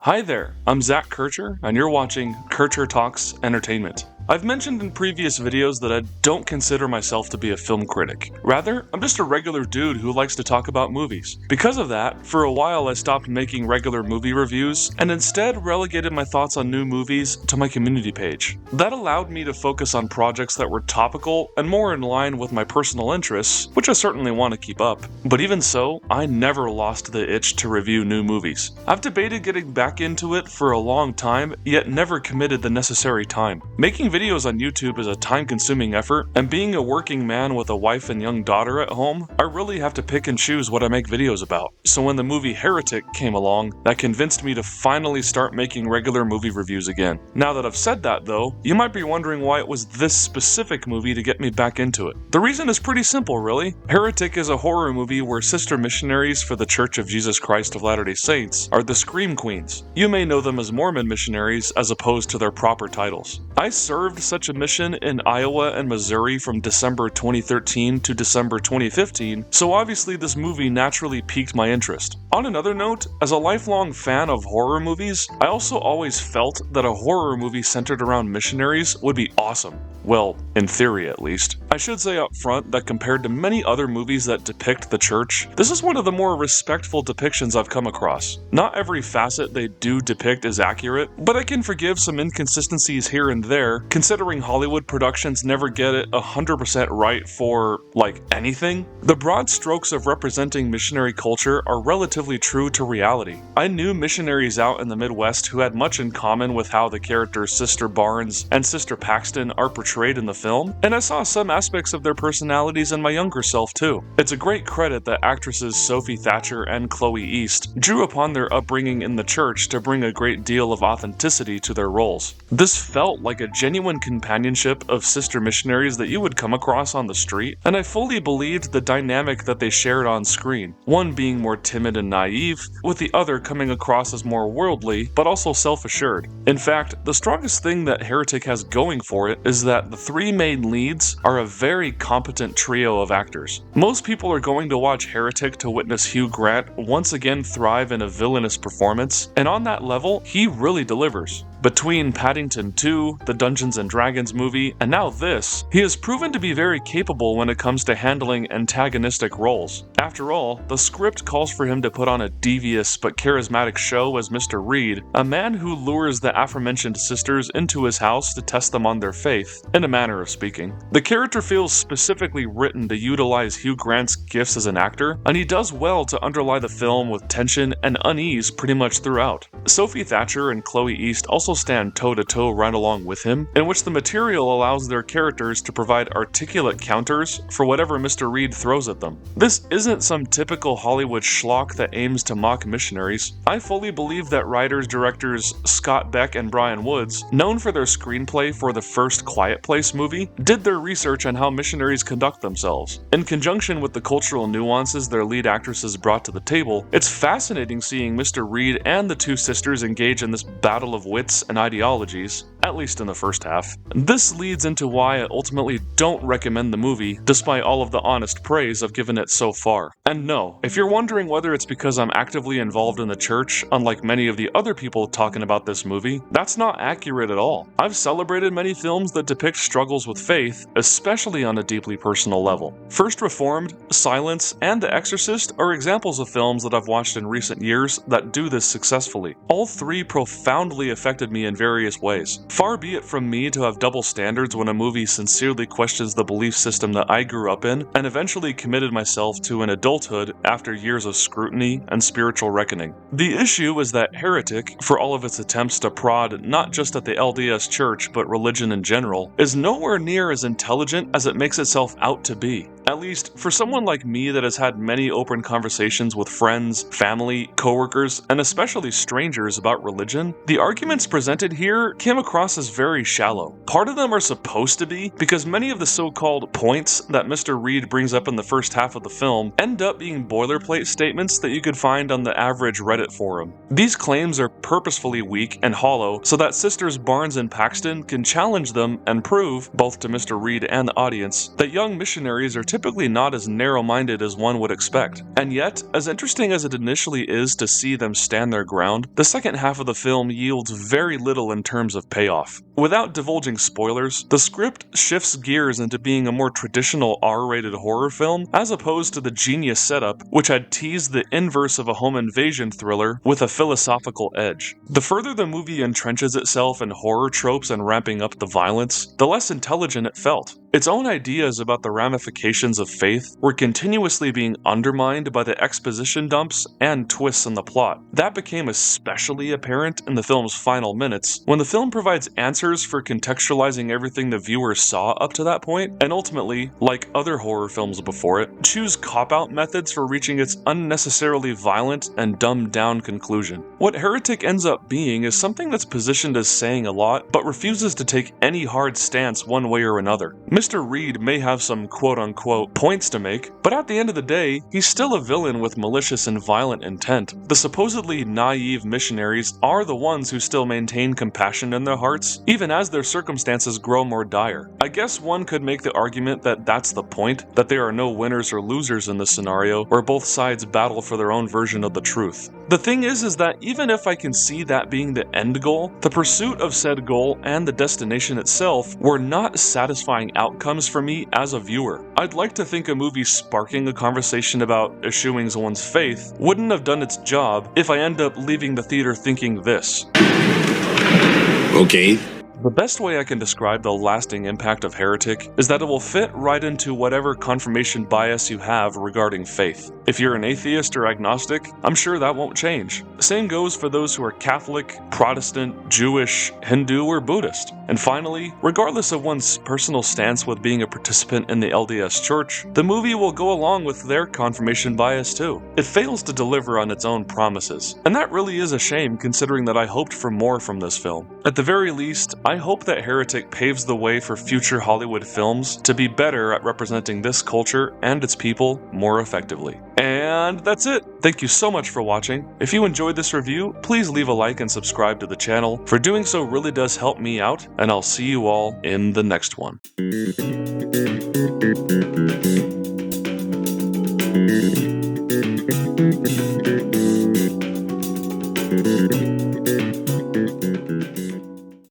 Hi there, I'm Zach Kircher, and you're watching Kircher Talks Entertainment. I've mentioned in previous videos that I don't consider myself to be a film critic. Rather, I'm just a regular dude who likes to talk about movies. Because of that, for a while I stopped making regular movie reviews, and instead relegated my thoughts on new movies to my community page. That allowed me to focus on projects that were topical and more in line with my personal interests, which I certainly want to keep up. But even so, I never lost the itch to review new movies. I've debated getting back into it for a long time, yet never committed the necessary time. Making videos on YouTube is a time-consuming effort, and being a working man with a wife and young daughter at home, I really have to pick and choose what I make videos about. So when the movie Heretic came along, that convinced me to finally start making regular movie reviews again. Now that I've said that though, you might be wondering why it was this specific movie to get me back into it. The reason is pretty simple, really. Heretic is a horror movie where sister missionaries for the Church of Jesus Christ of Latter-day Saints are the Scream Queens. You may know them as Mormon missionaries as opposed to their proper titles. I served such a mission in Iowa and Missouri from December 2013 to December 2015, so obviously this movie naturally piqued my interest. On another note, as a lifelong fan of horror movies, I also always felt that a horror movie centered around missionaries would be awesome. Well, in theory at least. I should say up front that compared to many other movies that depict the church, this is one of the more respectful depictions I've come across. Not every facet they do depict is accurate, but I can forgive some inconsistencies here and there, considering Hollywood productions never get it 100% right for, like, anything. The broad strokes of representing missionary culture are relatively true to reality. I knew missionaries out in the Midwest who had much in common with how the characters Sister Barnes and Sister Paxton are portrayed in the film, and I saw some aspects of their personalities in my younger self too. It's a great credit that actresses Sophie Thatcher and Chloe East drew upon their upbringing in the church to bring a great deal of authenticity to their roles. This felt like a genuine companionship of sister missionaries that you would come across on the street, and I fully believed the dynamic that they shared on screen, one being more timid and naive, with the other coming across as more worldly, but also self-assured. In fact, the strongest thing that Heretic has going for it is that the three main leads are a very competent trio of actors. Most people are going to watch Heretic to witness Hugh Grant once again thrive in a villainous performance, and on that level, he really delivers. Between Paddington 2, the Dungeons & Dragons movie, and now this, he has proven to be very capable when it comes to handling antagonistic roles. After all, the script calls for him to put on a devious but charismatic show as Mr. Reed, a man who lures the aforementioned sisters into his house to test them on their faith, in a manner of speaking. The character feels specifically written to utilize Hugh Grant's gifts as an actor, and he does well to underlie the film with tension and unease pretty much throughout. Sophie Thatcher and Chloe East also stand toe-to-toe right along with him, in which the material allows their characters to provide articulate counters for whatever Mr. Reed throws at them. This isn't some typical Hollywood schlock that aims to mock missionaries. I fully believe that writers-directors Scott Beck and Brian Woods, known for their screenplay for the first Quiet Place movie, did their research on how missionaries conduct themselves. In conjunction with the cultural nuances their lead actresses brought to the table, it's fascinating seeing Mr. Reed and the two sisters engage in this battle of wits and ideologies, at least in the first half. This leads into why I ultimately don't recommend the movie, despite all of the honest praise I've given it so far. And no, if you're wondering whether it's because I'm actively involved in the church, unlike many of the other people talking about this movie, that's not accurate at all. I've celebrated many films that depict struggles with faith, especially on a deeply personal level. First Reformed, Silence, and The Exorcist are examples of films that I've watched in recent years that do this successfully. All three profoundly affected me in various ways. Far be it from me to have double standards when a movie sincerely questions the belief system that I grew up in and eventually committed myself to in adulthood after years of scrutiny and spiritual reckoning. The issue is that Heretic, for all of its attempts to prod not just at the LDS Church but religion in general, is nowhere near as intelligent as it makes itself out to be. At least, for someone like me that has had many open conversations with friends, family, coworkers, and especially strangers about religion, the arguments presented here came across as very shallow. Part of them are supposed to be, because many of the so-called points that Mr. Reed brings up in the first half of the film end up being boilerplate statements that you could find on the average Reddit forum. These claims are purposefully weak and hollow so that Sisters Barnes and Paxton can challenge them and prove, both to Mr. Reed and the audience, that young missionaries are typically typically not as narrow-minded as one would expect. And yet, as interesting as it initially is to see them stand their ground, the second half of the film yields very little in terms of payoff. Without divulging spoilers, the script shifts gears into being a more traditional R-rated horror film, as opposed to the genius setup, which had teased the inverse of a home invasion thriller with a philosophical edge. The further the movie entrenches itself in horror tropes and ramping up the violence, the less intelligent it felt. Its own ideas about the ramifications of faith were continuously being undermined by the exposition dumps and twists in the plot. That became especially apparent in the film's final minutes, when the film provides answers for contextualizing everything the viewer saw up to that point, and ultimately, like other horror films before it, choose cop-out methods for reaching its unnecessarily violent and dumbed-down conclusion. What Heretic ends up being is something that's positioned as saying a lot, but refuses to take any hard stance one way or another. Mr. Reed may have some quote-unquote points to make, but at the end of the day, he's still a villain with malicious and violent intent. The supposedly naive missionaries are the ones who still maintain compassion in their hearts, even as their circumstances grow more dire. I guess one could make the argument that that's the point, that there are no winners or losers in this scenario, where both sides battle for their own version of the truth. The thing is that even if I can see that being the end goal, the pursuit of said goal and the destination itself were not satisfying outcomes for me as a viewer. I'd like to think a movie sparking a conversation about eschewing one's faith wouldn't have done its job if I end up leaving the theater thinking this. Okay. The best way I can describe the lasting impact of Heretic is that it will fit right into whatever confirmation bias you have regarding faith. If you're an atheist or agnostic, I'm sure that won't change. Same goes for those who are Catholic, Protestant, Jewish, Hindu, or Buddhist. And finally, regardless of one's personal stance with being a participant in the LDS Church, the movie will go along with their confirmation bias too. It fails to deliver on its own promises, and that really is a shame considering that I hoped for more from this film. At the very least, I hope that Heretic paves the way for future Hollywood films to be better at representing this culture and its people more effectively. And that's it! Thank you so much for watching. If you enjoyed this review, please leave a like and subscribe to the channel. For doing so really does help me out, and I'll see you all in the next one.